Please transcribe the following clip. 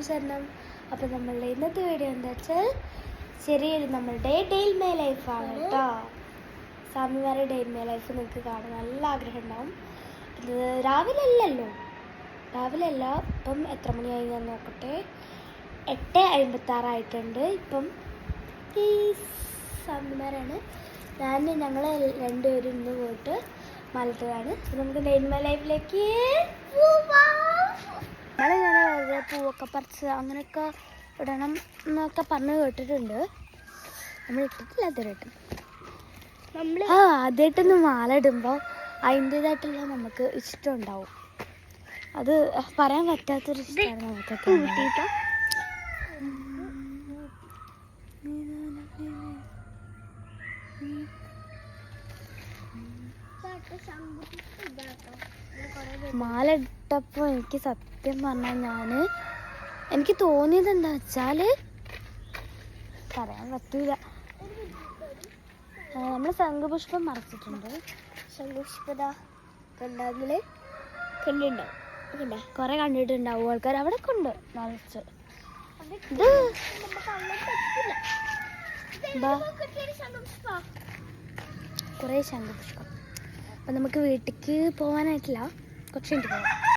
ശരണം. അപ്പോൾ നമ്മളുടെ ഇന്നത്തെ വീഡിയോ എന്താ വെച്ചാൽ ചെറിയൊരു നമ്മളുടെ ഡെയിൽ മൈ ലൈഫാണ് കേട്ടോ. സ്വാമിമാരെ ഡെയിൽ മൈ ലൈഫ് നിങ്ങൾക്ക് കാണാൻ നല്ല ആഗ്രഹം ഉണ്ടാവും. ഇത് രാവിലെ അല്ല. ഇപ്പം എത്ര മണിയായി ഞാൻ നോക്കട്ടെ. 8:56 ഇപ്പം ഈ സ്വാമിമാരാണ് ഞങ്ങൾ രണ്ടുപേരും ഇന്ന് പോയിട്ട് മലത്തതാണ്. നമുക്ക് ഡെയിൽ മൈ ലൈഫിലേക്ക് ഞാൻ പൂവൊക്കെ പറിച്ച് അങ്ങനെയൊക്കെ ഇടണം എന്നൊക്കെ പറഞ്ഞ് കേട്ടിട്ടുണ്ട്. നമ്മൾ ഇട്ടിട്ടില്ല ഇതുവരെയായിട്ടും. ആദ്യമായിട്ടൊന്ന് മാല ഇടുമ്പോൾ അതിൻ്റേതായിട്ടുള്ള നമുക്ക് ഇഷ്ടം ഉണ്ടാവും. അത് പറയാൻ പറ്റാത്തൊരു ഇഷ്ടമാണ് നമുക്കൊക്കെ. മാല ഇട്ടപ്പോൾ എനിക്ക് സത്യം പറഞ്ഞാൽ എനിക്ക് തോന്നിയത് എന്താ വെച്ചാൽ പറയാൻ പറ്റൂല. നമ്മൾ ശംഖുപുഷ്പം മറച്ചിട്ടുണ്ട്. ശംഖുപുഷ്പത കണ്ടെങ്കിൽ കണ്ടിട്ടുണ്ടാവും, കുറെ കണ്ടിട്ടുണ്ടാവും ആൾക്കാർ. അവിടെ കൊണ്ട് നിറച്ച് ഇത് കുറേ ശംഖുപുഷ്പം. അപ്പം നമുക്ക് വീട്ടിലേക്ക് പോകാനായിട്ടില്ല, കുറച്ച് കഴിഞ്ഞിട്ട് പോകാം.